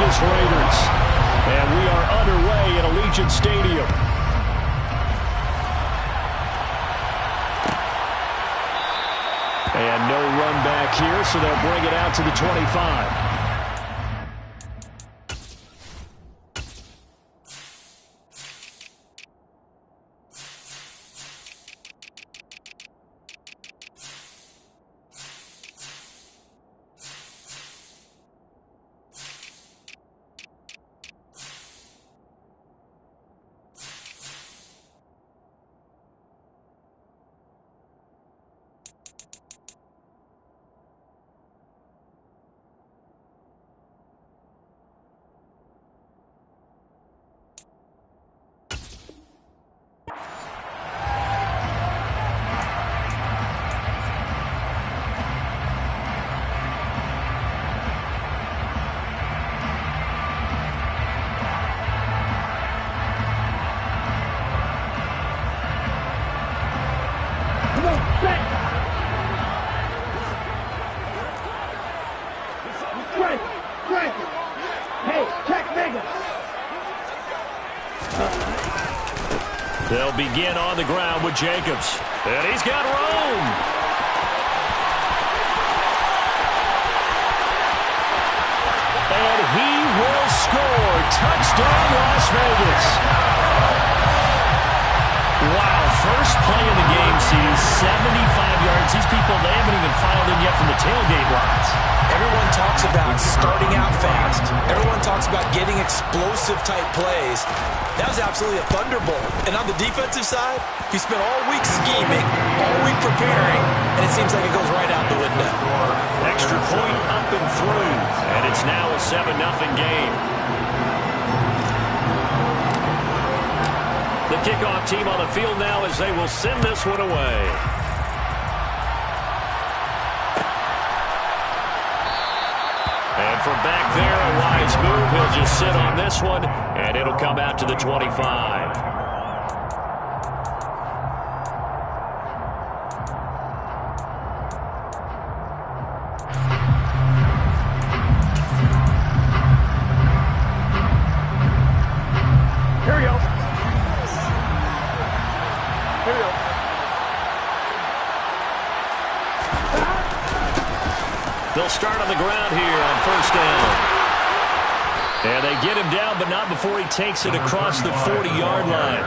Vegas Raiders. And we are underway at Allegiant Stadium. And no run back here, so they'll bring it out to the 25. They'll begin on the ground with Jacobs. And he's got room. And he will score. Touchdown, Las Vegas. Wow, first play of the game sees 75 yards. These people, they haven't even filed in yet from the tailgate lines. Everyone talks about starting out fast. Everyone talks about getting explosive-type plays. That was absolutely a thunderbolt. And on the defensive side, he spent all week scheming, all week preparing, and it seems like it goes right out the window. Extra point up and through, and it's now a 7-0 game. The kickoff team on the field now as they will send this one away. And from back there, a wise move. He'll just sit on this one, and it'll come out to the 25. Here we go. Here we go. They'll start on the ground here on first down. And they get him down, but not before he takes it across the 40-yard line.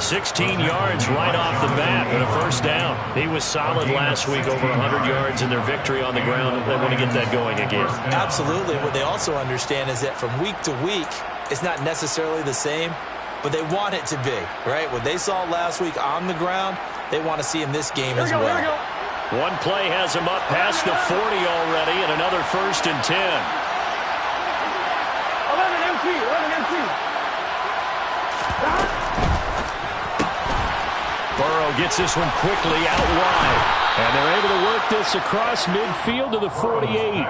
16 yards right off the bat and a first down. He was solid last week, over 100 yards in their victory on the ground. They want to get that going again. Absolutely. What they also understand is that from week to week, it's not necessarily the same, but they want it to be, right? What they saw last week on the ground, they want to see in this game as well. One play has him up past the 40 already, and another 1st and 10. 11 MT. Burrow gets this one quickly out wide, and they're able to work this across midfield to the 48.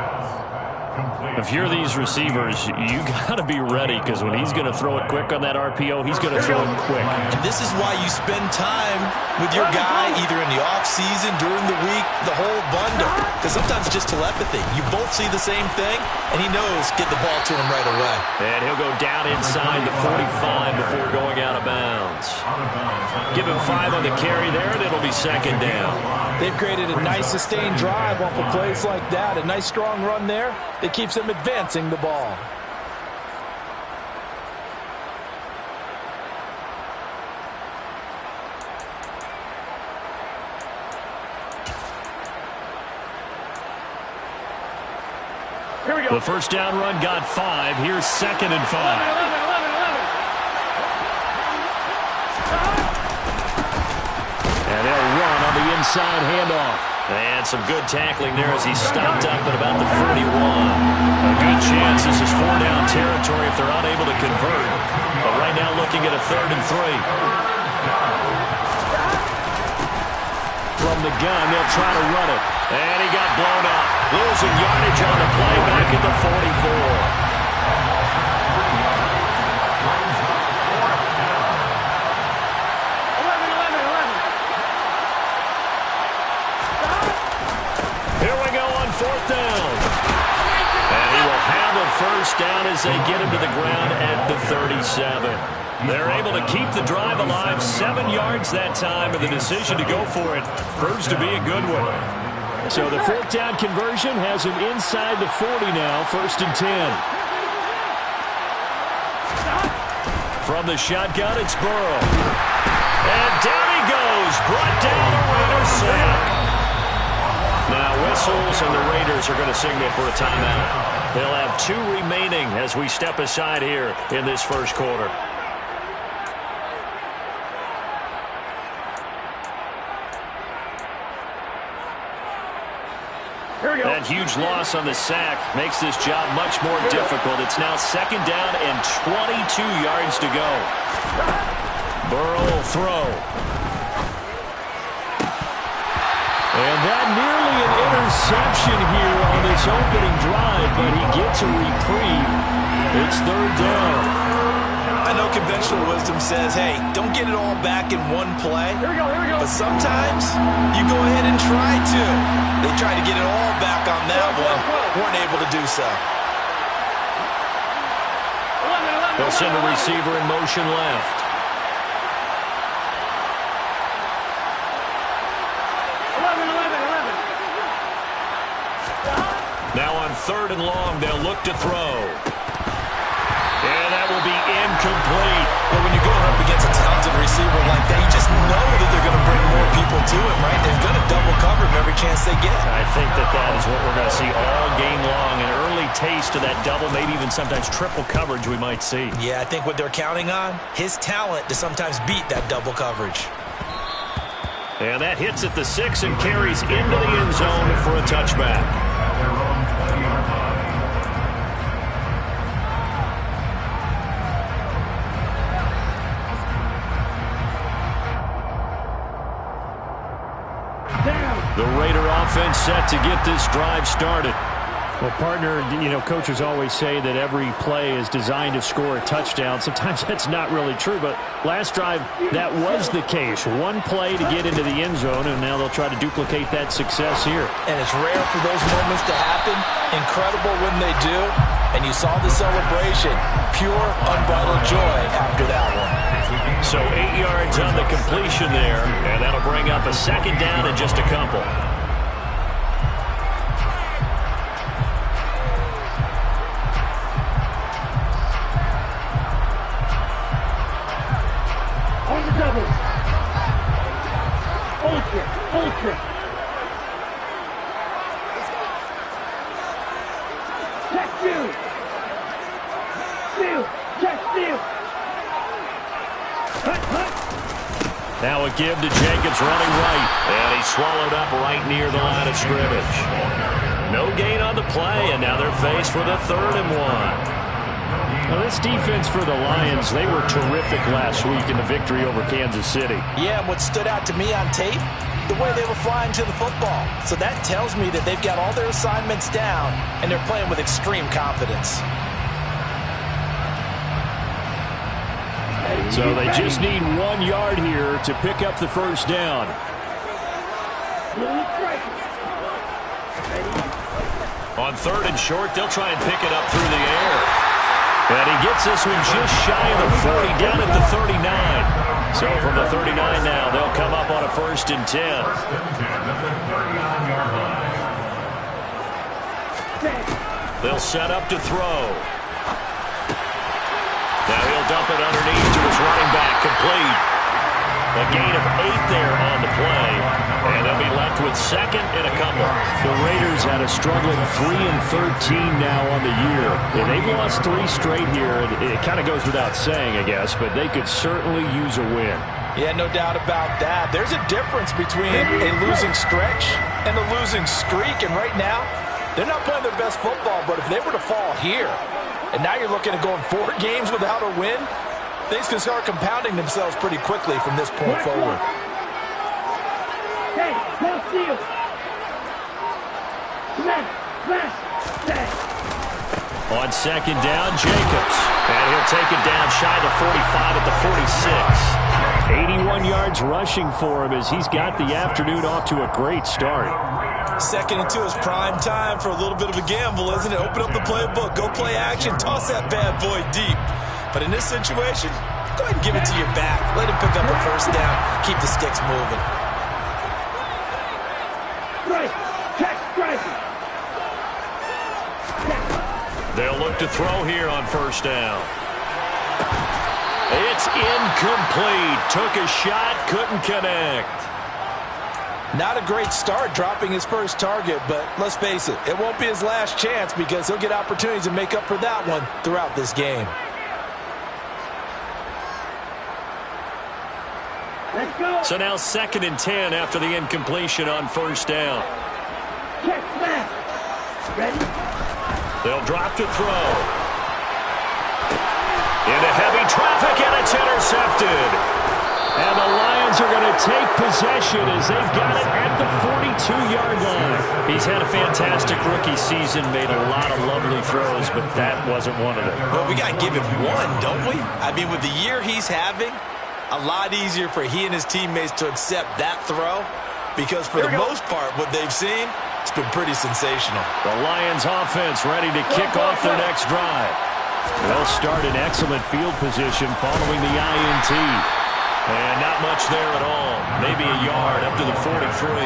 If you're these receivers, you got to be ready, because when he's going to throw it quick on that RPO, he's going to throw it quick. And this is why you spend time with your guy either in the offseason, during the week, the whole bundle. Because sometimes it's just telepathy. You both see the same thing, and he knows get the ball to him right away. And he'll go down inside the 45 before going out of bounds. Give him 5 on the carry there, and it'll be 2nd down. They've created a nice sustained drive off of plays like that. A nice strong run there that keeps them advancing the ball. Here we go. The first down run got 5. Here's 2nd and 5. And they'll run on the inside handoff. And some good tackling there as he stopped up at about the 41. A good chance this is 4-down territory if they're unable to convert. But right now looking at a 3rd and 3. From the gun, they'll try to run it. And he got blown up. Losing yardage on the play back at the 44. Here we go on 4th down. And he will have a first down as they get him to the ground at the 37. They're able to keep the drive alive, 7 yards that time, and the decision to go for it proves to be a good one. So the 4th down conversion has him inside the 40 now, 1st and 10. From the shotgun, it's Burrow. And down he goes, brought down a Raider sack. Now whistles, and the Raiders are going to signal for a timeout. They'll have 2 remaining as we step aside here in this first quarter. That huge loss on the sack makes this job much more difficult. It's now 2nd down and 22 yards to go. Burrow will throw. And that nearly an interception here on this opening drive, but he gets a reprieve. It's 3rd down. I know conventional wisdom says, hey, don't get it all back in one play. Here we go. But sometimes you go ahead and try to. They tried to get it all back on that one. Weren't able to do so. They'll send a receiver in motion left. 11. Now on 3rd and long, they'll look to throw. And that will be incomplete. But when you're going up against a talented receiver like that, you just know that they're going to bring more people to him, right? They're going to double cover him every chance they get. I think that is what we're going to see all game long. An early taste of that double, maybe even sometimes triple coverage we might see. Yeah, I think what they're counting on, his talent to sometimes beat that double coverage. And that hits at the 6 and carries into the end zone for a touchback. The Raider offense set to get this drive started. Well, partner, coaches always say that every play is designed to score a touchdown. Sometimes that's not really true, but last drive, that was the case. One play to get into the end zone, and now they'll try to duplicate that success here. And it's rare for those moments to happen. Incredible when they do. And you saw the celebration. Pure, unbridled joy after that one. So 8 yards on the completion there, and that'll bring up a 2nd down and just a couple. On the double. Ultra. Check two. Check steal. Now a give to Jenkins running right. And he's swallowed up right near the line of scrimmage. No gain on the play, and now they're faced with a 3rd and 1. Well, this defense for the Lions, they were terrific last week in the victory over Kansas City. Yeah, and what stood out to me on tape, the way they were flying to the football. So that tells me that they've got all their assignments down, and they're playing with extreme confidence. So they just need 1 yard here to pick up the 1st down. On 3rd and short, they'll try and pick it up through the air. And he gets this one just shy of the 40, down at the 39. So from the 39 now, they'll come up on a 1st and 10. They'll set up to throw. Now he'll dump it underneath to his running back, complete. A gain of 8 there on the play, and they'll be left with 2nd and a couple. The Raiders had a struggling 3-13 now on the year. And they've lost 3 straight here. It kind of goes without saying, I guess, but they could certainly use a win. Yeah, no doubt about that. There's a difference between a losing stretch and a losing streak, and right now, they're not playing their best football, but if they were to fall here, and now you're looking at going 4 games without a win, things can start compounding themselves pretty quickly from this point forward. Hey, no steal. On 2nd down, Jacobs. And he'll take it down shy of the 45 at the 46. 81 yards rushing for him as he's got the afternoon off to a great start. 2nd and 2 is prime time for a little bit of a gamble, isn't it? Open up the playbook, go play action, toss that bad boy deep. But in this situation, go ahead and give it to your back. Let him pick up a first down. Keep the sticks moving. Strike. Check striking. They'll look to throw here on first down. It's incomplete. Took a shot, couldn't connect. Not a great start dropping his first target, but let's face it, it won't be his last chance because he'll get opportunities to make up for that one throughout this game. Let's go. So now 2nd and 10 after the incompletion on first down. Check smash. Ready? They'll drop to throw. Into heavy traffic, and it's intercepted. And the Lions are going to take possession as they've got it at the 42-yard line. He's had a fantastic rookie season, made a lot of lovely throws, but that wasn't one of them. Well, we got to give him one, don't we? I mean, with the year he's having, a lot easier for he and his teammates to accept that throw because for the most part, what they've seen, it's been pretty sensational. The Lions offense ready to kick off their next drive. They'll start in excellent field position following the INT. And not much there at all. Maybe a yard up to the 43.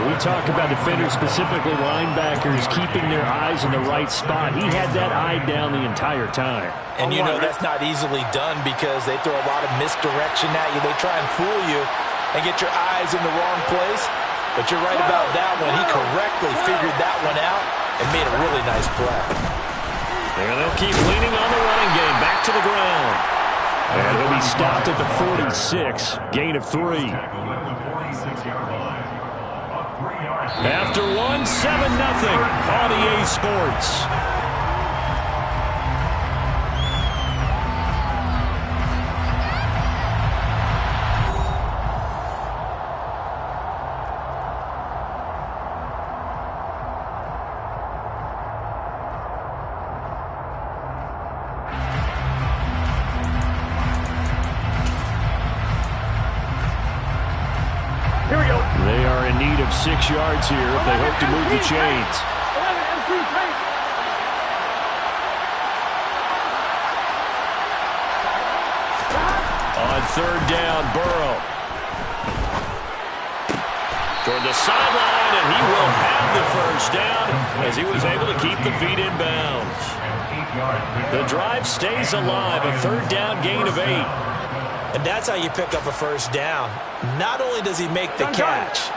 When we talk about defenders, specifically linebackers, keeping their eyes in the right spot, he had that eye down the entire time. And you know that's not easily done because they throw a lot of misdirection at you. They try and fool you and get your eyes in the wrong place. But you're right about that one. He correctly figured that one out and made a really nice play. And they'll keep leaning on the running game. Back to the ground. And he'll be stopped at the 46. Gain of 3. After 1, 7-0 on EA Sports. They are in need of 6 yards here if they hope to move the chains. On 3rd down, Burrow. Toward the sideline, and he will have the first down as he was able to keep the feet in bounds. The drive stays alive, a 3rd down gain of 8. And that's how you pick up a first down. Not only does he make the catch,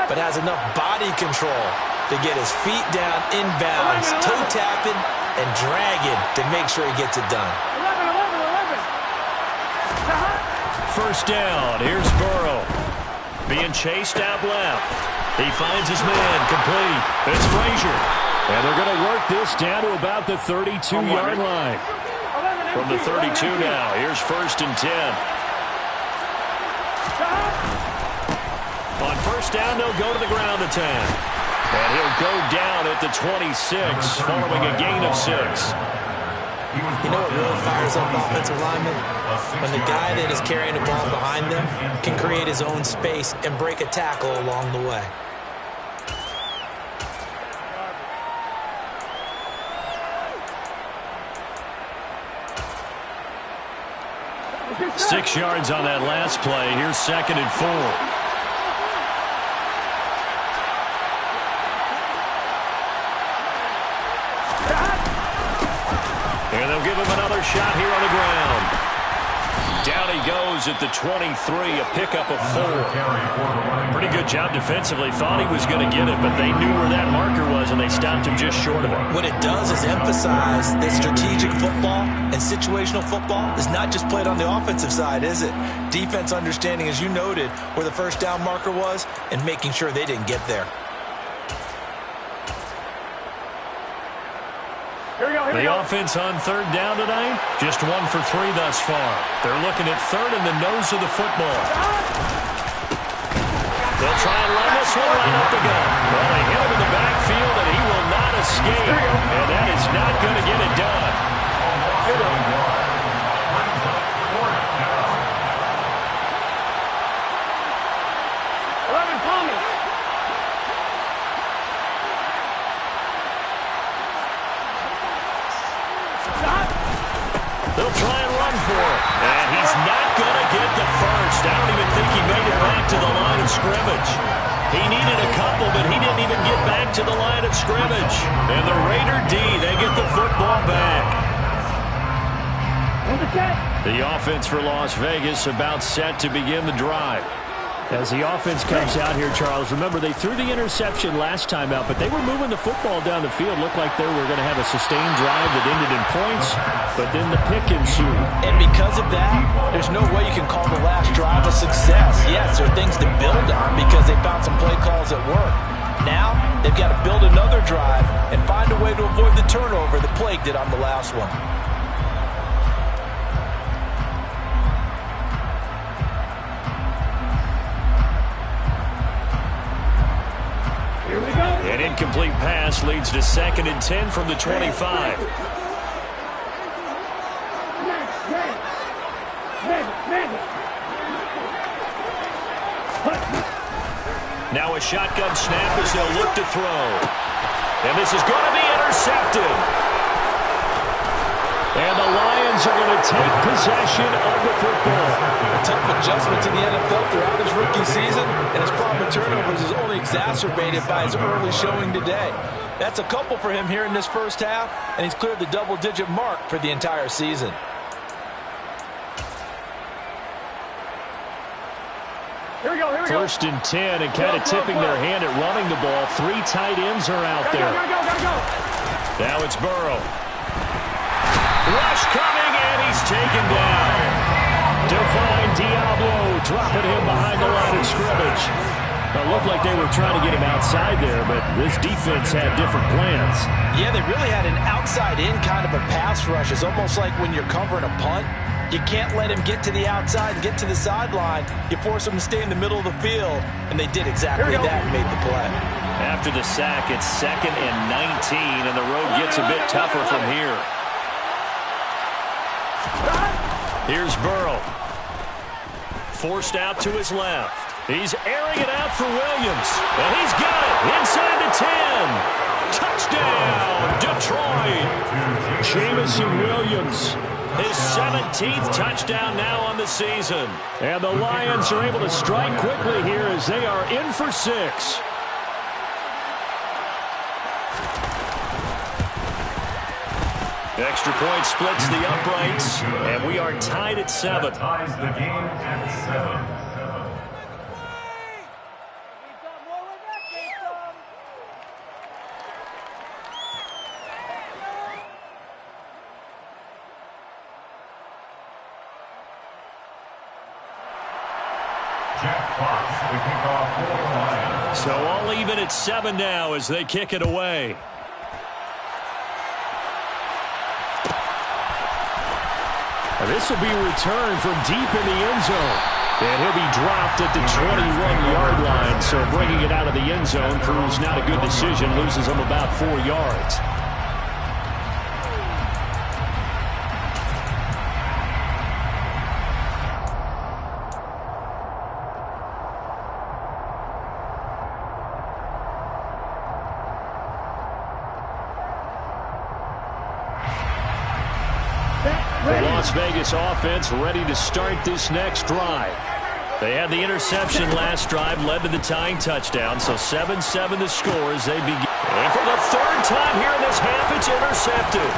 but has enough body control to get his feet down inbounds, toe tapping and dragging to make sure he gets it done. 1st down, here's Burrow. Being chased out left. He finds his man, complete. It's Frazier. And they're going to work this down to about the 32-yard line. From the 32 now, here's 1st and 10. On 1st down, they'll go to the ground attack. And he'll go down at the 26, following a gain of 6. You know what really fires up offensive linemen? When the guy that is carrying the ball behind them can create his own space and break a tackle along the way. Six yards on that last play. Here's 2nd and 4. And they'll give him another shot here on the ground. Down he goes at the 23, a pickup of 4. Pretty good job defensively. Thought he was going to get it, but they knew where that marker was, and they stopped him just short of it. What it does is emphasize that strategic football and situational football is not just played on the offensive side, is it? Defense understanding, as you noted, where the 1st down marker was and making sure they didn't get there. The offense on 3rd down tonight, just 1 for 3 thus far. They're looking at 3rd in the nose of the football. They'll try and run this one right up the gut. Well, they hit him in the backfield, and he will not escape. And that is not going to get it done. They'll try and run for it. And he's not going to get the first. I don't even think he made it back to the line of scrimmage. He needed a couple, but he didn't even get back to the line of scrimmage. And the Raider D, they get the football back. The offense for Las Vegas about set to begin the drive. As the offense comes out here, Charles, remember they threw the interception last time out, but they were moving the football down the field. Looked like they were going to have a sustained drive that ended in points, but then the pick ensued. And because of that, there's no way you can call the last drive a success. Yes, there are things to build on because they found some play calls that work. Now, they've got to build another drive and find a way to avoid the turnover that plagued it on the last one. An incomplete pass leads to 2nd and 10 from the 25. Now a shotgun snap as they'll look to throw. And this is going to be intercepted. And the Lions are going to take possession of the football. A tough adjustment to the NFL throughout his rookie season, and his problem with turnovers is only exacerbated by his early showing today. That's a couple for him here in this first half, and he's cleared the double-digit mark for the entire season. Here we go. 1st and 10, and kind of tipping their hand at running the ball. 3 tight ends are out there. Go. Now it's Burrow. Rush coming, and he's taken down. Define Diablo, dropping him behind the line of scrimmage. It looked like they were trying to get him outside there, but this defense had different plans. Yeah, they really had an outside-in kind of a pass rush. It's almost like when you're covering a punt. You can't let him get to the outside and get to the sideline. You force him to stay in the middle of the field, and they did exactly that and made the play. After the sack, it's 2nd and 19, and the road gets a bit tougher from here. Here's Burrow. Forced out to his left. He's airing it out for Williams. And he's got it inside the 10. Touchdown, Detroit. Jamison Williams. His 17th touchdown now on the season. And the Lions are able to strike quickly here as they are in for 6. Extra point splits the uprights, and we are tied at 7. Ties the game at 7. So all even at 7 now as they kick it away. This will be returned from deep in the end zone. And he'll be dropped at the 21-yard line. So bringing it out of the end zone proves not a good decision. Loses him about 4 yards. The Las Vegas offense ready to start this next drive. They had the interception last drive, led to the tying touchdown, so 7-7 the score as they begin. And for the 3rd time here in this half, it's intercepted.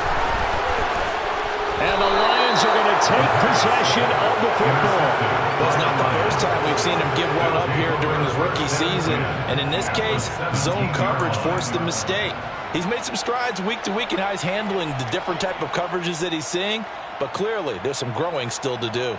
And the Lions are going to take possession of the football. Well, it's not the first time we've seen him give one up here during his rookie season. And in this case, zone coverage forced the mistake. He's made some strides week to week in how he's handling the different type of coverages that he's seeing. But clearly, there's some growing still to do.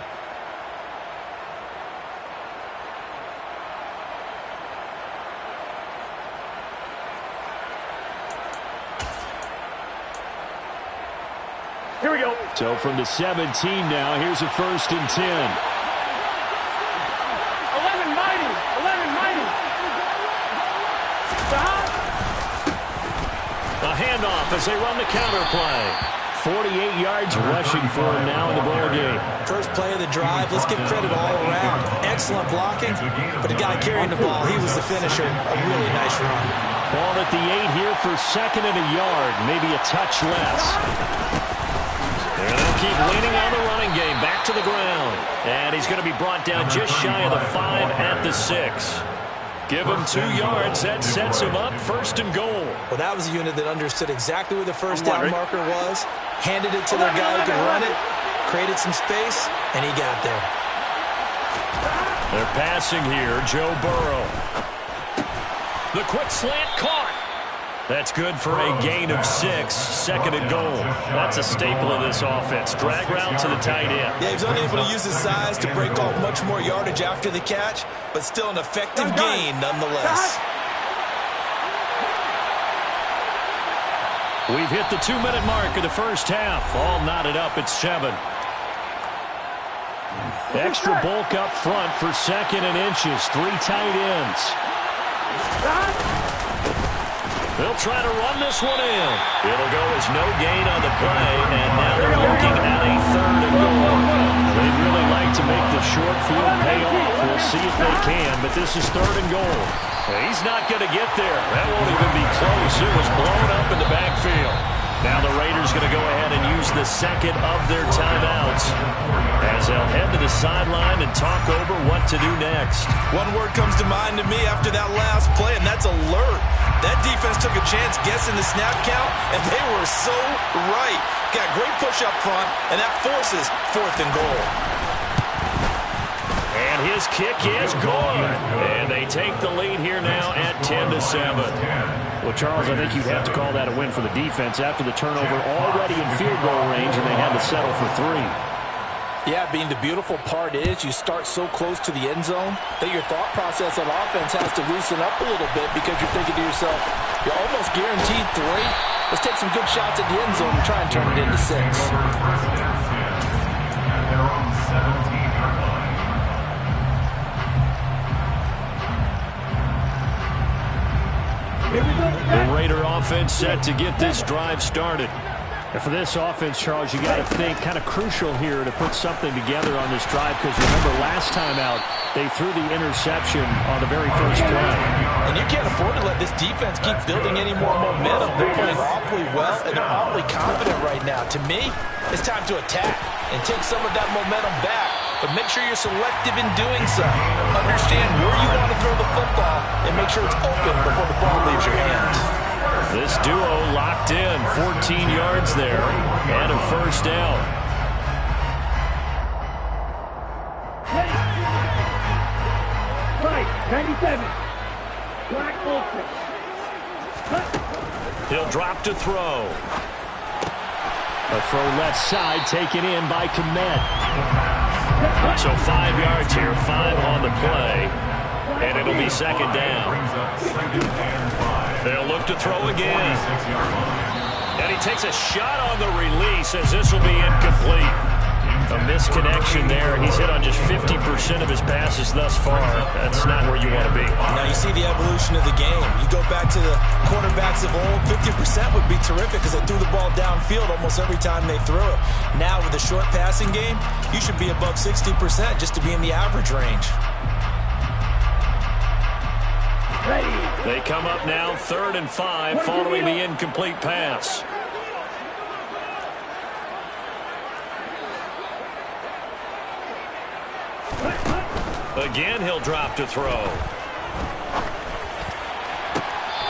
Here we go. So from the 17 now, here's a 1st and 10. 11 mighty. A handoff as they run the counter play. 48 yards rushing for him now in the ball game. First play of the drive. Let's give credit all around. Excellent blocking, but the guy carrying the ball, he was the finisher. A really nice run. Ball at the 8 here for 2nd and a yard, maybe a touch less. to the ground. And he's going to be brought down just shy of the 5 at the 6. Give him 2 yards. That sets him up 1st and goal. Well, that was a unit that understood exactly where the first down marker was, handed it to their guy who could run it, created some space, and he got there. They're passing here. Joe Burrow. The quick slant caught. That's good for a gain of 6. 2nd and goal. That's a staple of this offense. Drag route to the tight end. Yeah, he was unable to use his size to break off much more yardage after the catch, but still an effective gain nonetheless. We've hit the 2-minute mark of the first half. All knotted up at 7. Extra bulk up front for 2nd and inches. 3 tight ends. They'll try to run this one in. It'll go as no gain on the play, and now they're looking at a 3rd and goal. They'd really like to make the short field pay off. We'll see if they can, but this is 3rd and goal. He's not going to get there. That won't even be close. It was blown up in the backfield. Now the Raiders going to go ahead and use the 2nd of their timeouts as they'll head to the sideline and talk over what to do next. One word comes to mind to me after that last play, and that's alert. That defense took a chance guessing the snap count, and they were so right. Got great push up front, and that forces 4th and goal. And his kick is good. And they take the lead here now at 10-7. Well, Charles, I think you'd have to call that a win for the defense after the turnover already in field goal range, and they had to settle for 3. Yeah, Bean, the beautiful part is you start so close to the end zone that your thought process on offense has to loosen up a little bit because you're thinking to yourself, you're almost guaranteed 3. Let's take some good shots at the end zone and try and turn it into 6. The Raider offense set to get this drive started. And for this offense, Charles, you got to think kind of crucial here to put something together on this drive because remember last time out, they threw the interception on the very first play. And you can't afford to let this defense keep building any more momentum. They're playing awfully well, and they're awfully confident right now. To me, it's time to attack and take some of that momentum back. But make sure you're selective in doing so. Understand where you want to throw the football and make sure it's open before the ball leaves your hands. This duo locked in. 14 yards there and a 1st down. Right, 97. Black Olsen. He'll drop to throw. A throw left side taken in by Komet. So 5 yards here, 5 on the play, and it'll be 2nd down. They'll look to throw again. And he takes a shot on the release as this will be incomplete. A misconnection there. He's hit on just 50% of his passes thus far. That's not where you want to be. Now you see the evolution of the game. You go back to the quarterbacks of old, 50% would be terrific because they threw the ball downfield almost every time they threw it. Now with the short passing game, you should be above 60% just to be in the average range. They come up now 3rd and 5 following the incomplete pass. Again, he'll drop to throw.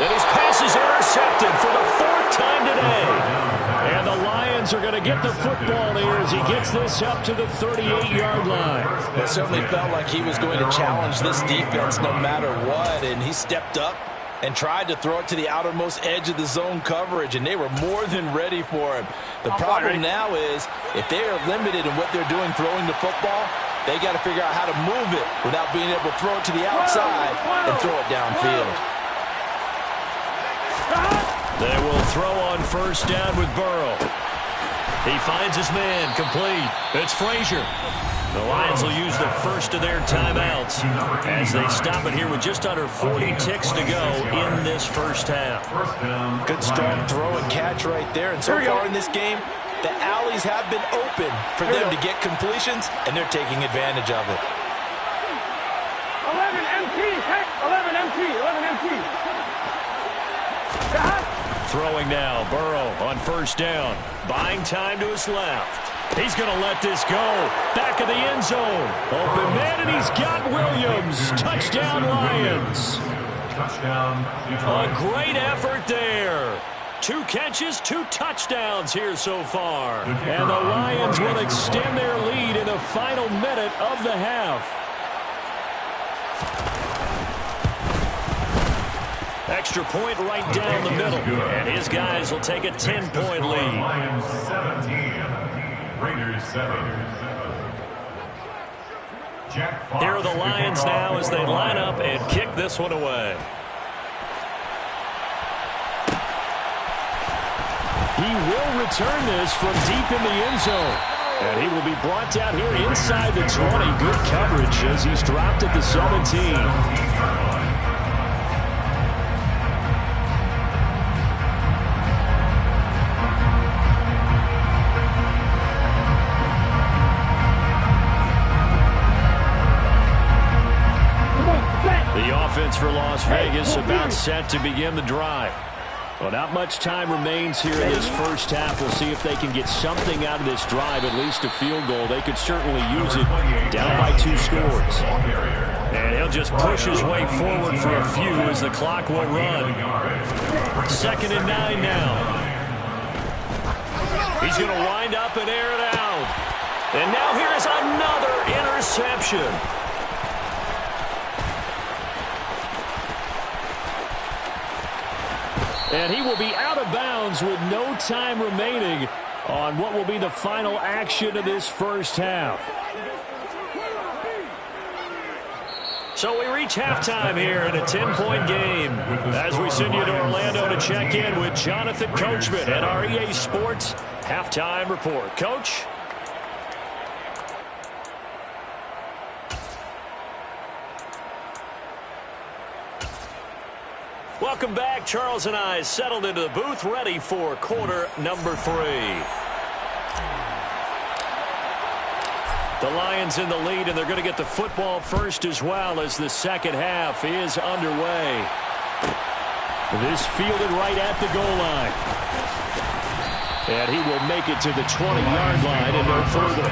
And his pass is intercepted for the 4th time today. And the Lions are going to get the football here as he gets this up to the 38-yard line. It certainly felt like he was going to challenge this defense no matter what, and he stepped up and tried to throw it to the outermost edge of the zone coverage, and they were more than ready for him. The problem now is if they are limited in what they're doing throwing the football, they got to figure out how to move it without being able to throw it to the outside and throw it downfield. They will throw on 1st down with Burrow. He finds his man, complete. It's Frazier. The Lions will use the first of their timeouts as they stop it here with just under 40 ticks to go in this first half. Good strong throw and catch right there. And so far in this game, the alleys have been open for them to get completions, and they're taking advantage of it. 11 MT, heck, 11 MT, 11 MT. Throwing now, Burrow on 1st down. Buying time to his left. He's going to let this go. Back of the end zone. Open man, and he's got Williams. Touchdown, Lions. Touchdown, A great effort there. 2 catches, 2 touchdowns here so far. And the Lions will extend their lead in the final minute of the half. Extra point right down the middle. And his guys will take a 10-point lead. Lions 17, Raiders 7. Jack Fox. Here are the Lions now as they line up and kick this one away. He will return this from deep in the end zone. And he will be brought down here inside the 20. Good coverage as he's dropped at the 17. The offense for Las Vegas about set to begin the drive. Well, not much time remains here in this first half. We'll see if they can get something out of this drive, at least a field goal. They could certainly use it down by 2 scores. And he'll just push his way forward for a few as the clock will run. 2nd and 9 now. He's going to wind up and air it out. And now here's another interception. And he will be out of bounds with no time remaining on what will be the final action of this first half. So we reach halftime here in a 10-point game as we send you to Orlando to check in with Jonathan Coachman at our EA Sports Halftime Report. Coach? Welcome back. Charles and I settled into the booth, ready for quarter number 3. The Lions in the lead, and they're going to get the football first as well as the second half is underway. This fielded right at the goal line. And he will make it to the 20-yard line and no further.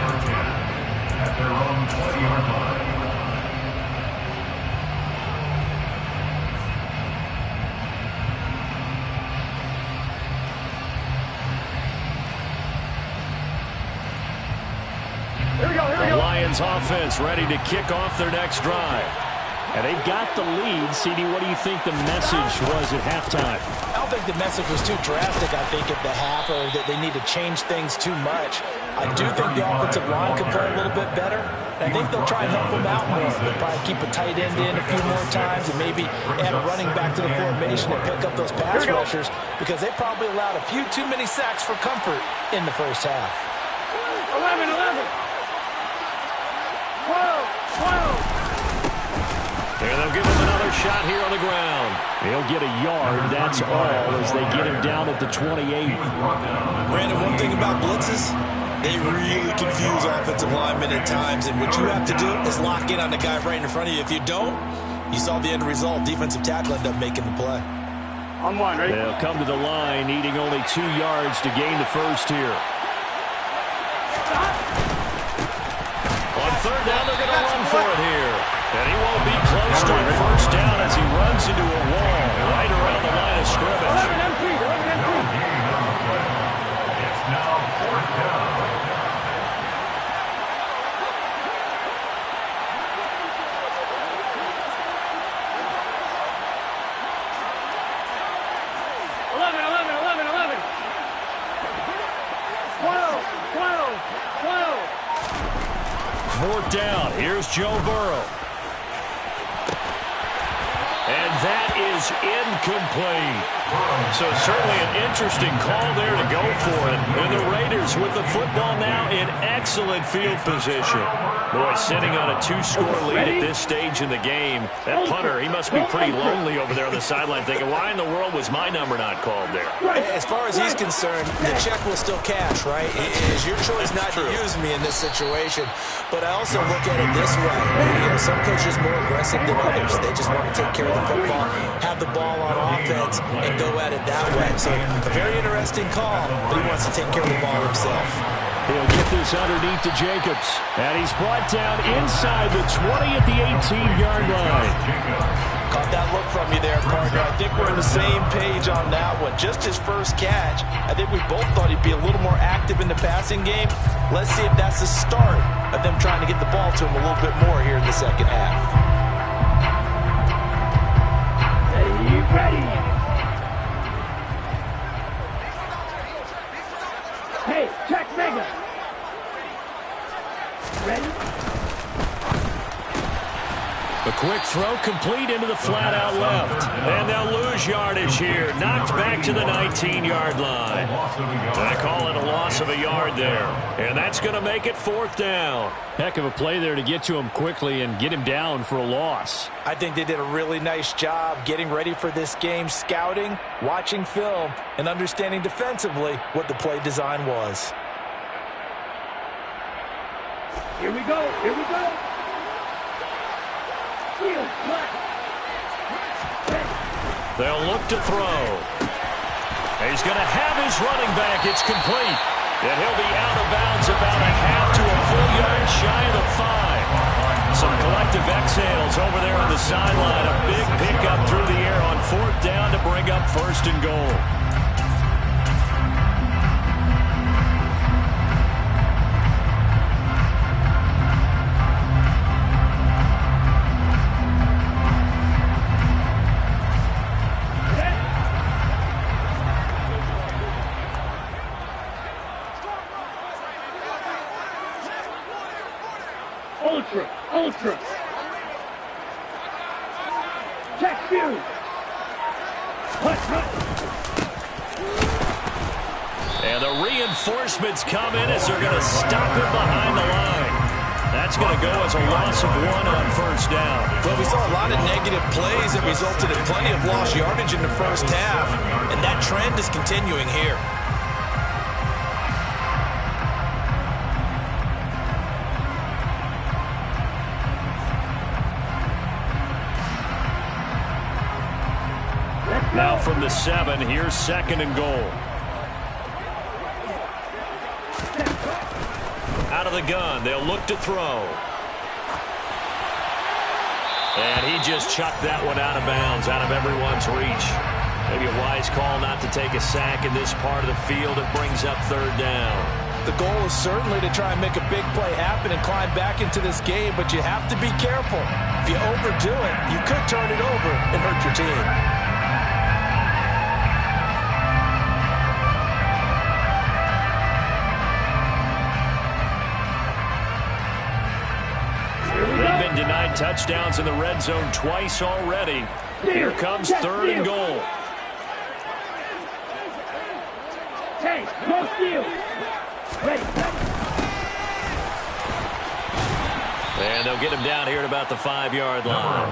At their own 20-yard line. The Lions offense ready to kick off their next drive. And they've got the lead. CD, what do you think the message was at halftime? I don't think the message was too drastic, I think, at the half, or that they need to change things too much. I do think the offensive line could play a little bit better. And I think they'll try and help them out more. They'll probably keep a tight end in a few more times and maybe add a running back to the formation and pick up those pass rushers, because they probably allowed a few too many sacks for comfort in the first half. 11, 11. 12, 12. And they'll give him another shot here on the ground. He'll get a yard, that's all, as they get him down at the 28. Brandon, one thing about blitzes, they really confuse offensive linemen at times, and what you have to do is lock in on the guy right in front of you. If you don't, you saw the end result. Defensive tackle ended up making the play. On 1, ready? They'll come to the line, needing only 2 yards to gain the first here. On 3rd down, they're going to run for it here. And he won't be close to a first down as he runs into a wall right around the line of scrimmage. 11 M3, 11 M3. It's now 4th down. Fourth down. Here's Joe Burrow. And that is incomplete. So certainly an interesting call there to go for it. And the Raiders with the football now in excellent field position. Boy, sitting on a 2-score lead at this stage in the game. That punter, he must be pretty lonely over there on the sideline thinking, why in the world was my number not called there? As far as he's concerned, the check will still cash, right? It is your choice not to use me in this situation. But I also look at it this way. You know, some coaches are more aggressive than others. They just want to take care of the football, have the ball on offense, and go at it that way. So a very interesting call, but he wants to take care of the ball himself. He'll get this underneath to Jacobs. And he's brought down inside the 20 at the 18-yard line. Caught that look from you there, partner. I think we're on the same page on that one. Just his first catch. I think we both thought he'd be a little more active in the passing game. Let's see if that's the start of them trying to get the ball to him a little bit more here in the second half. Ready. Hey, check Mega. Ready? The quick throw complete into the flat out left. And they'll lose yardage here. Knocked back to the 19-yard line. I call it a loss of a yard there. And that's going to make it 4th down. Heck of a play there to get to him quickly and get him down for a loss. I think they did a really nice job getting ready for this game, scouting, watching film, and understanding defensively what the play design was. Here we go. Here we go. They'll look to throw. He's going to have his running back. It's complete. And he'll be out of bounds about a half to a full yard shy of the 5. Some collective exhales over there on the sideline. A big pickup through the air on 4th down to bring up 1st and goal. Ultra. Check view. And the reinforcements come in as they're going to stop him behind the line. That's going to go as a loss of 1 on 1st down. Well, we saw a lot of negative plays that resulted in plenty of lost yardage in the first half, and that trend is continuing here. Now from the 7, here's 2nd and goal. Out of the gun, they'll look to throw. And he just chucked that one out of bounds, out of everyone's reach. Maybe a wise call not to take a sack in this part of the field. It brings up 3rd down. The goal is certainly to try and make a big play happen and climb back into this game, but you have to be careful. If you overdo it, you could turn it over and hurt your team. Denied touchdowns in the red zone twice already. Here comes 3rd and goal. Hey, no steal. Ready. And they'll get him down here at about the 5-yard line.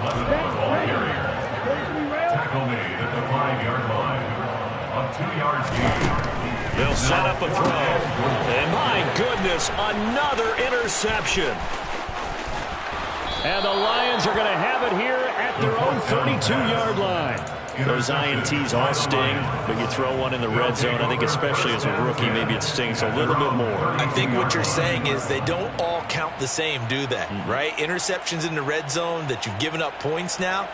Tackle made at the 5-yard line. A 2-yard gain. They'll set up a throw. And my goodness, another interception. And the Lions are going to have it here at their own 32-yard line. Those INTs all sting, but you throw one in the red zone, I think especially as a rookie, maybe it stings a little bit more. I think what you're saying is they don't all count the same, do they? Right? Interceptions in the red zone that you've given up points now,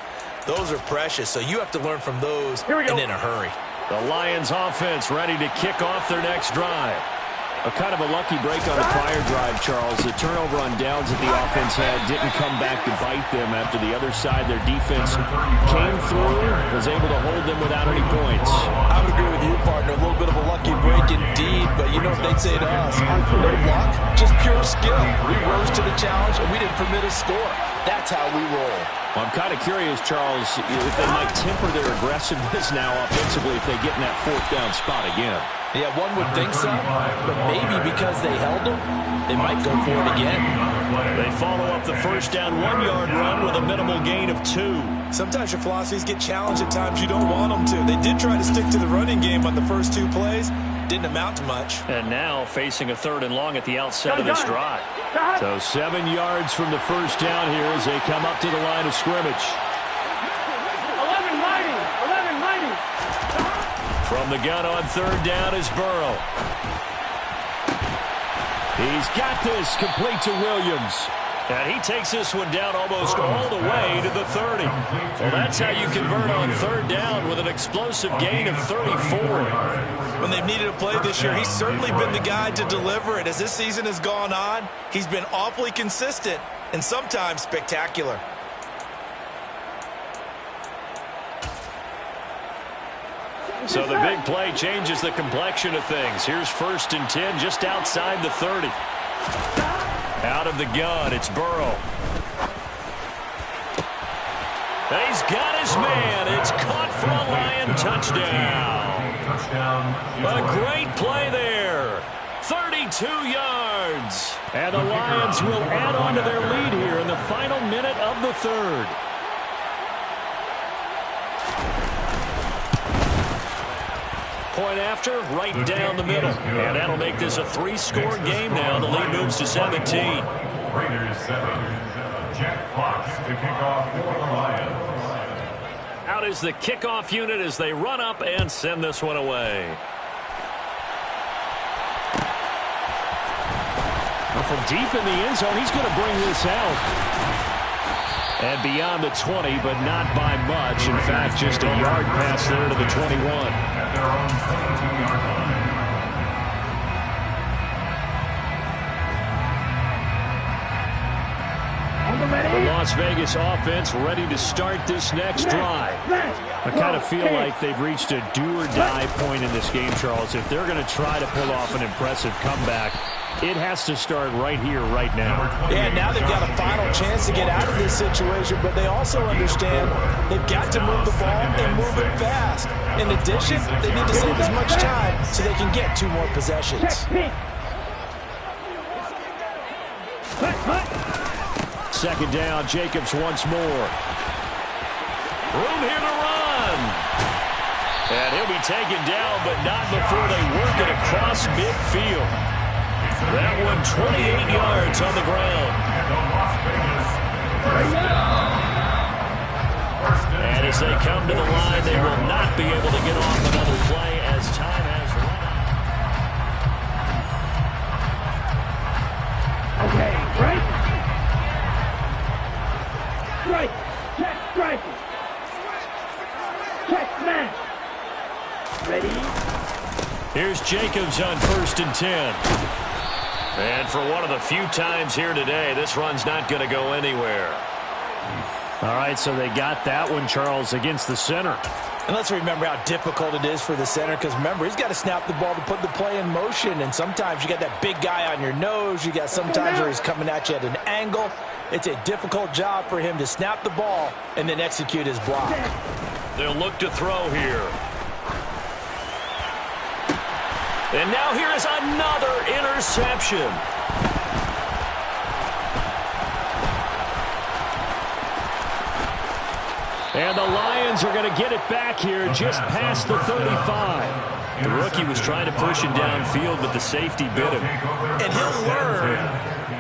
those are precious. So you have to learn from those and in a hurry. The Lions offense ready to kick off their next drive. A kind of a lucky break on the prior drive, Charles. The turnover on downs that the offense had didn't come back to bite them after the other side. Their defense came through, was able to hold them without any points. I would agree with you, partner. A little bit of a lucky break indeed, but you know what they'd say to us? No luck, just pure skill. We rose to the challenge, and we didn't permit a score. That's how we roll. Well, I'm kind of curious, Charles, if they might temper their aggressiveness now offensively if they get in that 4th down spot again. Yeah, one would think so, but maybe because they held them, they might go for it again. They follow up the 1st down 1-yard run with a minimal gain of 2. Sometimes your philosophies get challenged at times you don't want them to. They did try to stick to the running game on the first 2 plays. Didn't amount to much. And now facing a 3rd and long at the outset of this drive. So 7 yards from the 1st down here as they come up to the line of scrimmage. 11 mighty. From the gun on 3rd down is Burrow. He's got this, complete to Williams. And he takes this one down almost all the way to the 30. Well, that's how you convert on third down with an explosive gain of 34. When they've needed a play this year, he's certainly been the guy to deliver it. As this season has gone on, he's been awfully consistent and sometimes spectacular. So the big play changes the complexion of things. Here's 1st and 10 just outside the 30. Out of the gun, it's Burrow. And he's got his man. It's caught for a Lion touchdown. A great play there. 32 yards. And the Lions will add on to their lead here in the final minute of the third. Point after, right down the middle. And that'll make this a 3-score game now. The lead moves to 17. Raiders 7. Jack Fox to kick off for the Lions. Out is the kickoff unit as they run up and send this one away. Well, from deep in the end zone, he's going to bring this out. And beyond the 20, but not by much. In fact, just a yard pass there to the 21. At their own 22-yard line. The Las Vegas offense ready to start this next drive. I kind of feel like they've reached a do-or-die point in this game, Charles. If they're going to try to pull off an impressive comeback, it has to start right here, right now. Yeah, now they've got a final chance to get out of this situation, but they also understand they've got to move the ball and move it fast. In addition, they need to save as much time so they can get 2 more possessions. Second down, Jacobs once more. Room here to run. And he'll be taken down, but not before they work it across midfield. That one 28 yards on the ground. And as they come to the line, they will not be able to get off another play as time has run out. Okay, right? Strike. Check strike. Check smash. Ready? Here's Jacobs on 1st and 10. And for one of the few times here today, this run's not going to go anywhere. All right, so they got that one, Charles, against the center. And let's remember how difficult it is for the center, because remember, he's got to snap the ball to put the play in motion, and sometimes you got that big guy on your nose. You got sometimes where he's coming at you at an angle. It's a difficult job for him to snap the ball and then execute his block. They'll look to throw here. And now here is another interception. And the Lions are going to get it back here just past the 35. The rookie was trying to push him downfield, but the safety bit him. And he'll learn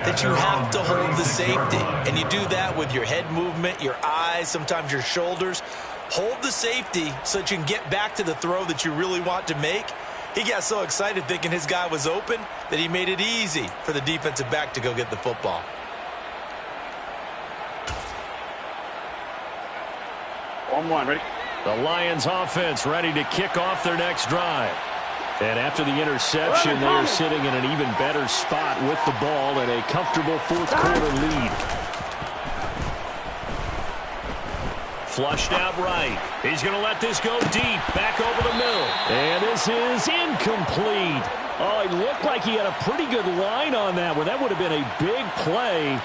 that you have to hold the safety. And you do that with your head movement, your eyes, sometimes your shoulders. Hold the safety so that you can get back to the throw that you really want to make. He got so excited thinking his guy was open that he made it easy for the defensive back to go get the football. Ready? The Lions offense ready to kick off their next drive. And after the interception, they are sitting in an even better spot with the ball and a comfortable 4th quarter lead. Flushed out right. He's going to let this go deep, back over the middle. And this is incomplete. Oh, it looked like he had a pretty good line on that one. That would have been a big play,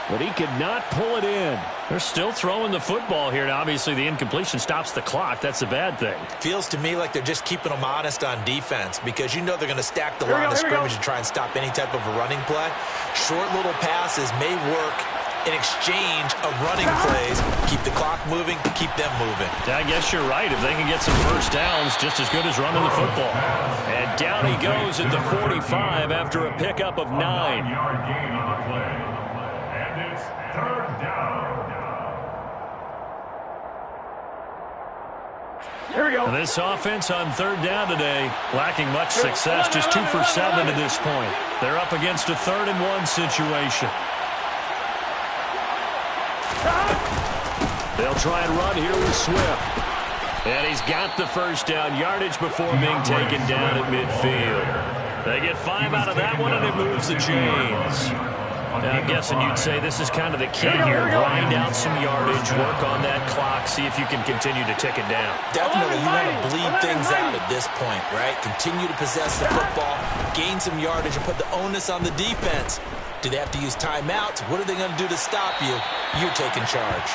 but he could not pull it in. They're still throwing the football here. Now, obviously, the incompletion stops the clock. That's a bad thing. Feels to me like they're just keeping them honest on defense, because you know they're going to stack the line of scrimmage and try and stop any type of a running play. Short little passes may work in exchange of running plays. Keep the clock moving, keep them moving. I guess you're right. If they can get some first downs, just as good as running the football. And down he goes at the 45 after a pickup of 9. 9-yard gain on the play. And it's 3rd down. Here we go. And this offense on third down today, lacking much success, just 2 for 7 to this point. They're up against a 3rd-and-1 situation. They'll try and run here with Swift. And he's got the first down yardage before being taken down at midfield. They get 5 out of that one, and it moves the chains. Now, I'm guessing you'd say this is kind of the key here. Grind out some yardage, work on that clock, see if you can continue to tick it down. Definitely, you want to bleed things out at this point, right? Continue to possess the football, gain some yardage, and put the onus on the defense. Do they have to use timeouts? What are they going to do to stop you? You're taking charge.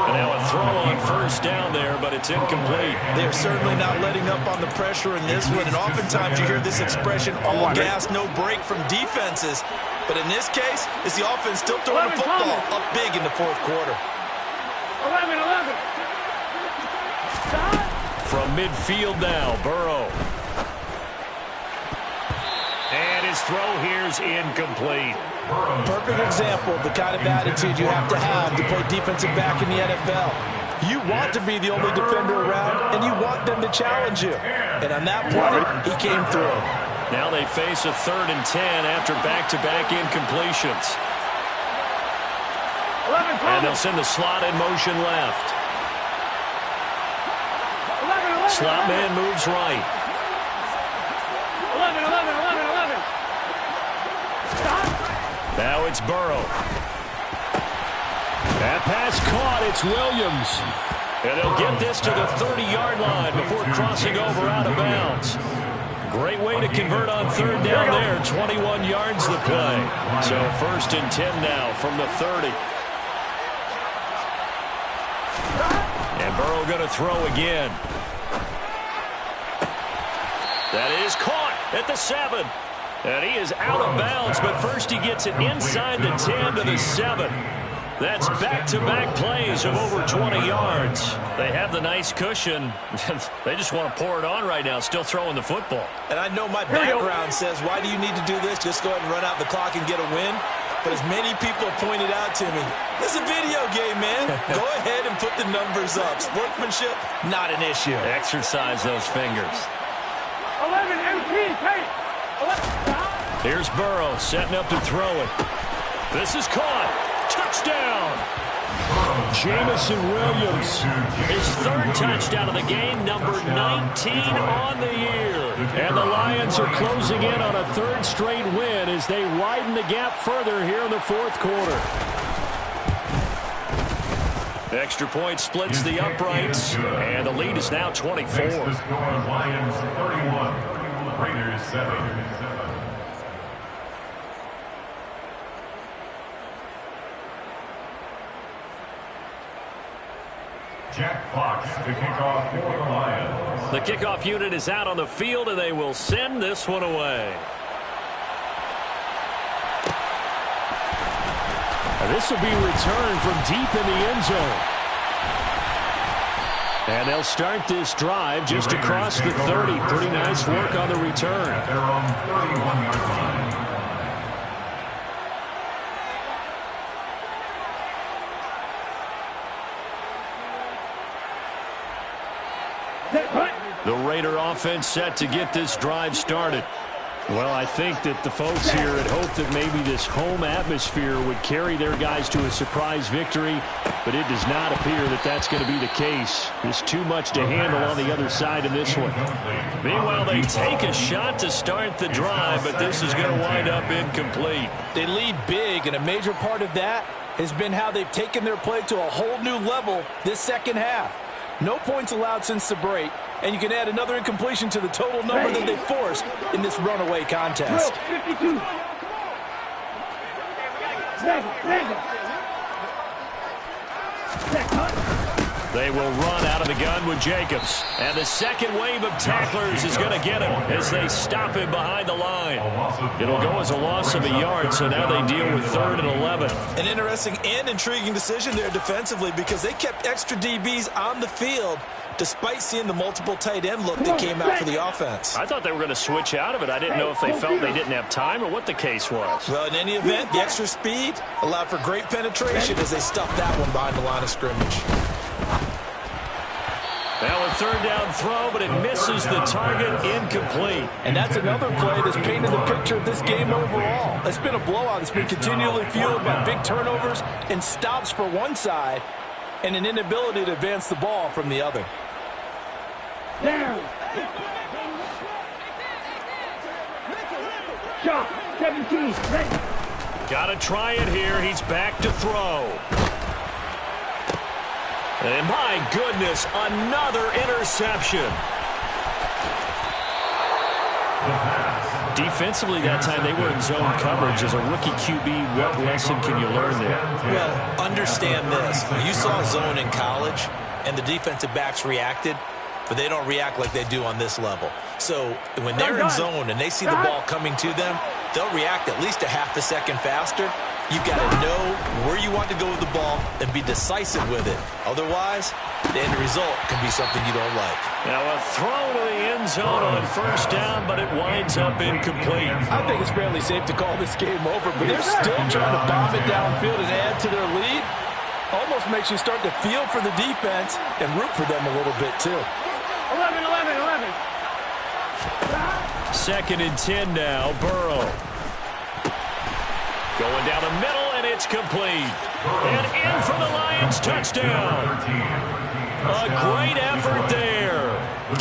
And now a throw on first down there, but it's incomplete. They're certainly not letting up on the pressure in this one, and oftentimes you hear this expression, all gas, no break from defenses. But in this case, it's the offense still throwing the football up big in the 4th quarter. 11. From midfield now, Burrow. And his throw here's incomplete. Perfect example of the kind of attitude you have to play defensive back in the NFL. You want to be the only defender around, and you want them to challenge you. And on that play, he came through. Now they face a 3rd and 10 after back-to-back incompletions. And they'll send the slot in motion left. Slot man moves right. 11. Now it's Burrow. That pass caught. It's Williams. And they'll get this to the 30-yard line before crossing over out of bounds. Great way to convert on 3rd down there. 21 yards the play. So 1st and 10 now from the 30. And Burrow going to throw again. That is caught at the 7. And he is out of bounds, but first he gets it inside the 10 to the 7. That's back-to-back plays of over 20 yards. They have the nice cushion. They just want to pour it on right now, still throwing the football. And I know my background says, why do you need to do this? Just go ahead and run out the clock and get a win. But as many people have pointed out to me, this is a video game, man. Go ahead and put the numbers up. Sportsmanship, not an issue. Exercise those fingers. 11, hey. Here's Burrow setting up to throw it. This is caught. Touchdown. Jamison Williams. His 3rd touchdown of the game, number 19 on the year. And the Lions are closing in on a 3rd straight win as they widen the gap further here in the 4th quarter. Extra point splits the uprights, and the lead is now 24. Makes the score Lions 31, Raiders 7. Jack Fox to kick off for the Lions. The kickoff unit is out on the field, and they will send this one away. This will be returned from deep in the end zone. And they'll start this drive just across the 30. Pretty nice work on the return. At their own 31-yard line. The Raider offense set to get this drive started. Well, I think that the folks here had hoped that maybe this home atmosphere would carry their guys to a surprise victory, but it does not appear that that's going to be the case. There's too much to handle on the other side in this one. Meanwhile, they take a shot to start the drive, but this is going to wind up incomplete. They lead big, and a major part of that has been how they've taken their play to a whole new level this second half. No points allowed since the break, and you can add another incompletion to the total number that they forced in this runaway contest. 52. They will run out of the gun with Jacobs. And the second wave of tacklers is going to get him as they stop him behind the line. It'll go as a loss of a yard, so now they deal with 3rd and 11. An interesting and intriguing decision there defensively because they kept extra DBs on the field despite seeing the multiple tight end look that came out for the offense. I thought they were going to switch out of it. I didn't know if they felt they didn't have time or what the case was. Well, in any event, the extra speed allowed for great penetration as they stuffed that one behind the line of scrimmage. Now a third down throw, but it misses the target, incomplete. And that's another play that's painted the picture of this game overall. It's been a blowout. It's been continually fueled by big turnovers and stops for one side and an inability to advance the ball from the other. Down. Shot. 17. Ready. Got to try it here. He's back to throw. And my goodness, another interception. Defensively that time, they were in zone coverage. As a rookie QB, what lesson can you learn there? Well, understand this. You saw zone in college, and the defensive backs reacted, but they don't react like they do on this level. So when they're in zone and they see the ball coming to them, they'll react at least a half a second faster. You've got to know where you want to go with the ball and be decisive with it. Otherwise, the end result can be something you don't like. Now a throw to the end zone on first down, but it winds up incomplete. I think it's fairly safe to call this game over, but they're still trying to bomb it downfield and add to their lead. Almost makes you start to feel for the defense and root for them a little bit too. 11, 11, 11. Second and 10 now, Burrow. Going down the middle, and it's complete. And in for the Lions touchdown. A great effort there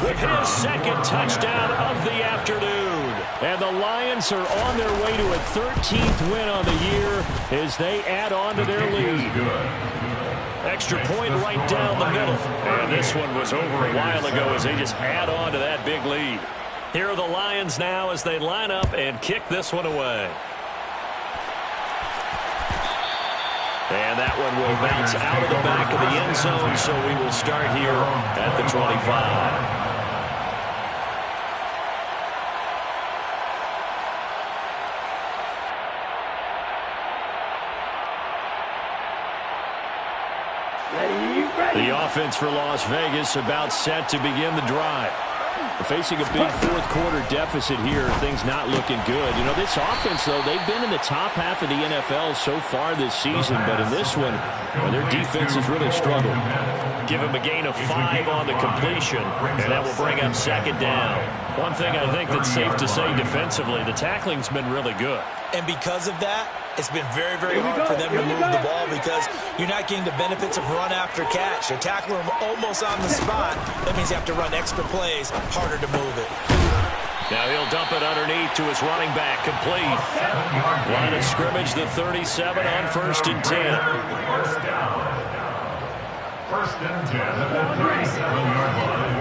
with his second touchdown of the afternoon. And the Lions are on their way to a 13th win on the year as they add on to their lead. Extra point right down the middle. And this one was over a while ago as they just add on to that big lead. Here are the Lions now as they line up and kick this one away. And that one will bounce out of the back of the end zone, so we will start here at the 25. The offense for Las Vegas about set to begin the drive. Facing a big fourth quarter deficit here, things not looking good. You know, this offense, though, they've been in the top half of the NFL so far this season, but in this one, their defense has really struggled. Give them a gain of 5 on the completion, and that will bring up second down. One thing I think that's safe to say defensively, the tackling's been really good. And because of that, it's been very, very hard for them to move the ball because you're not getting the benefits of run after catch. You're tackling them almost on the spot. That means you have to run extra plays, harder to move it. Now he'll dump it underneath to his running back, complete. Line of scrimmage, the 37 on first and 10. First down. First and 10 at the 37-yard line.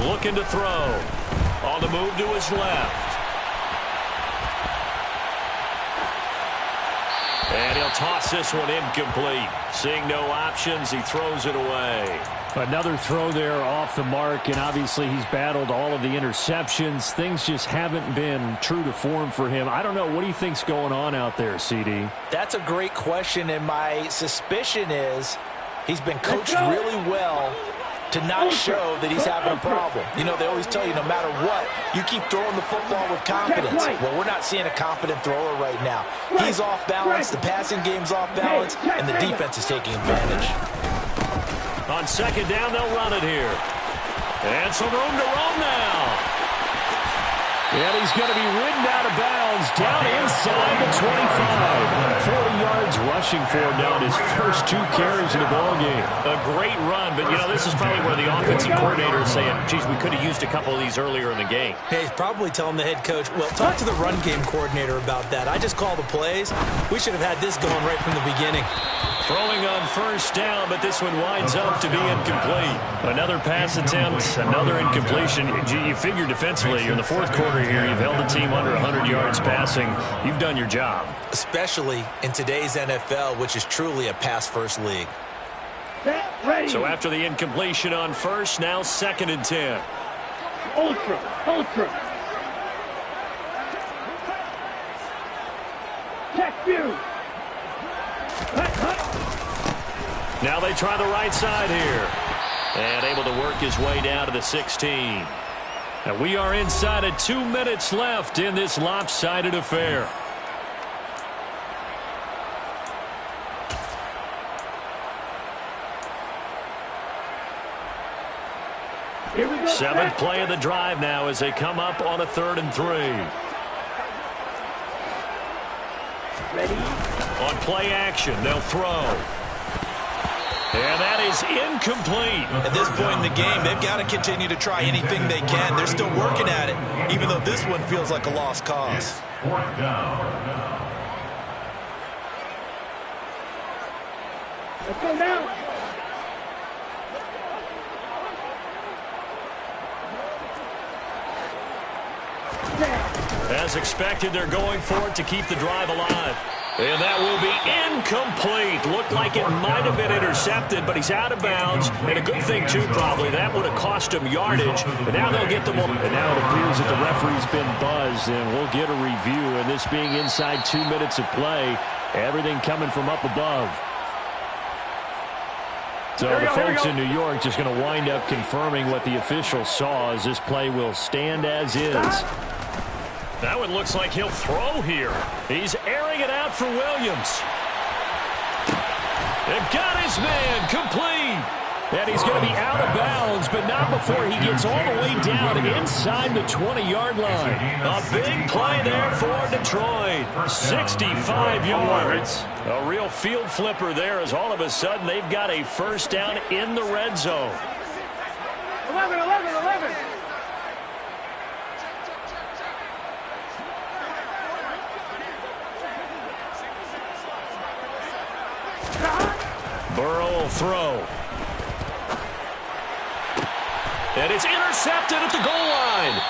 Looking to throw. On the move to his left. And he'll toss this one incomplete. Seeing no options, he throws it away. Another throw there off the mark, and obviously he's battled all of the interceptions. Things just haven't been true to form for him. I don't know. What do you think's going on out there, CD? That's a great question, and my suspicion is he's been coached really well to not show that he's having a problem. You know, they always tell you no matter what, you keep throwing the football with confidence. Well, we're not seeing a confident thrower right now. He's off balance, the passing game's off balance, and the defense is taking advantage. On second down, they'll run it here. And some room to roam now. And he's going to be ridden out of bounds down inside the 25. 40 yards rushing for him now in his first 2 carries in the ballgame. A great run, but, you know, this is probably where the offensive coordinator is saying, geez, we could have used a couple of these earlier in the game. Hey, he's probably telling the head coach, well, talk to the run game coordinator about that. I just call the plays. We should have had this going right from the beginning. Throwing on first down, but this one winds up to be incomplete. Another pass attempt, another incompletion. You figure defensively, you're in the fourth quarter here. You've held the team under 100 yards passing. You've done your job. Especially in today's NFL, which is truly a pass-first league. So after the incompletion on first, now second and 10. Ultra. Check view. Now they try the right side here. And able to work his way down to the 16. And we are inside of 2 minutes left in this lopsided affair. Here we go. Seventh play of the drive now as they come up on a 3rd and 3. Ready? On play action, they'll throw. And that is incomplete. At this point in the game, they've got to continue to try anything they can. They're still working at it, even though this one feels like a lost cause. 4th down. Let's go now. As expected, they're going for it to keep the drive alive. And that will be incomplete. Looked like it might have been intercepted, but he's out of bounds. And a good thing, too, probably. That would have cost him yardage. But now they'll get the ball. And now it appears that the referee's been buzzed, and we'll get a review. And this being inside 2 minutes of play, everything coming from up above. So the folks in New York just going to wind up confirming what the official saw, as this play will stand as is. That one looks like he'll throw here. He's airing it out for Williams. They've got his man complete. And he's going to be out of bounds, but not before he gets all the way down inside the 20-yard line. A big play there for Detroit. 65 yards. A real field flipper there, as all of a sudden they've got a first down in the red zone. 11. Burrow will throw. And it's intercepted at the goal line.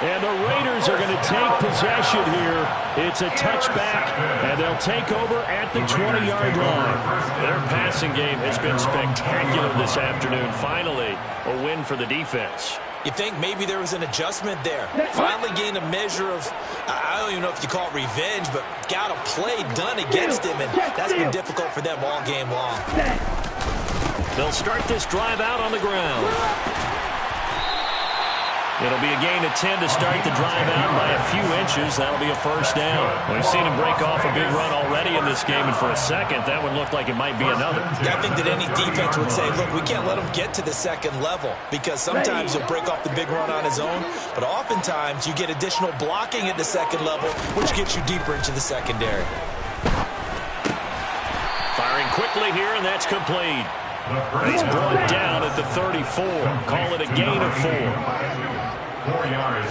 And the Raiders are going to take possession here. It's a touchback, and they'll take over at the 20-yard line. Their passing game has been spectacular this afternoon. Finally, a win for the defense. You think maybe there was an adjustment there. Finally gained a measure of, I don't even know if you call it revenge, but got a play done against him, and that's been difficult for them all game long. They'll start this drive out on the ground. It'll be a gain of 10 to start the drive out by a few inches. That'll be a first down. We've seen him break off a big run already in this game, and for a second, that one looked like it might be another. Yeah, I think that any defense would say, look, we can't let him get to the second level, because sometimes he'll break off the big run on his own, but oftentimes you get additional blocking at the second level, which gets you deeper into the secondary. Firing quickly here, and that's complete. He's brought down at the 34. Call it a gain of 4. 4 yards.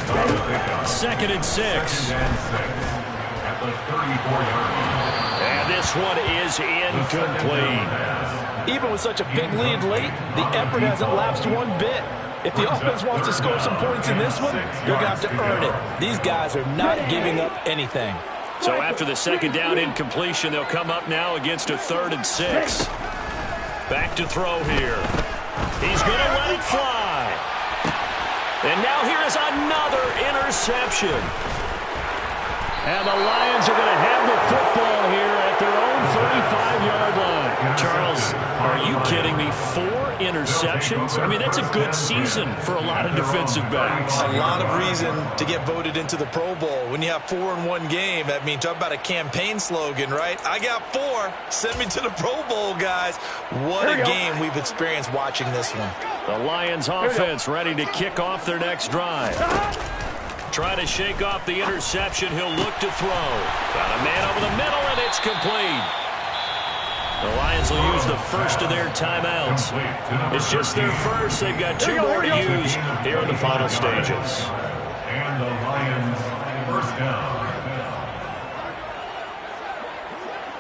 2nd and 6. At the 34-yard line. And this one is incomplete. Even with such a big lead late, the effort hasn't lapsed one bit. If the offense wants to score some points in this one, they're going to have to earn it. These guys are not giving up anything. So after the second down incompletion, they'll come up now against a 3rd and 6. Back to throw here. He's going to let it fly. And now here is another interception. And the Lions are going to have the football here at their own 35-yard line. Charles, are you kidding me? 4 interceptions? I mean, that's a good season for a lot of defensive backs. A lot of reason to get voted into the Pro Bowl. When you have 4 in one game, that means talk about a campaign slogan, right? I got 4. Send me to the Pro Bowl, guys. What a game we've experienced watching this one. The Lions offense ready to kick off their next drive. Try to shake off the interception. He'll look to throw. Got a man over the middle, and it's complete. The Lions will use the first of their timeouts. It's just their first. They've got 2 more to use here in the final stages. And the Lions first down.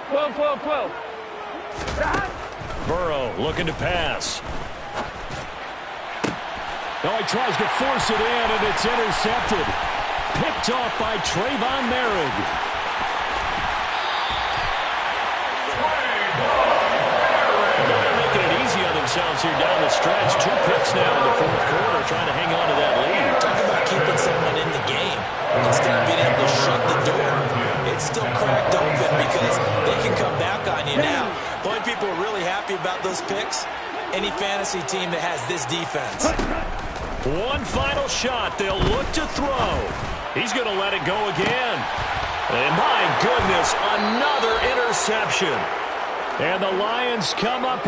12. Burrow looking to pass. Oh, he tries to force it in, and it's intercepted. Picked off by Trayvon Merritt. They're making it easy on themselves here down the stretch. 2 picks now in the 4th quarter, trying to hang on to that lead. Talk about keeping someone in the game. Instead of being able to shut the door, it's still cracked open because they can come back on you now. The only people are really happy about those picks, any fantasy team that has this defense. One final shot. They'll look to throw. He's going to let it go again. And my goodness, another interception. And the Lions come up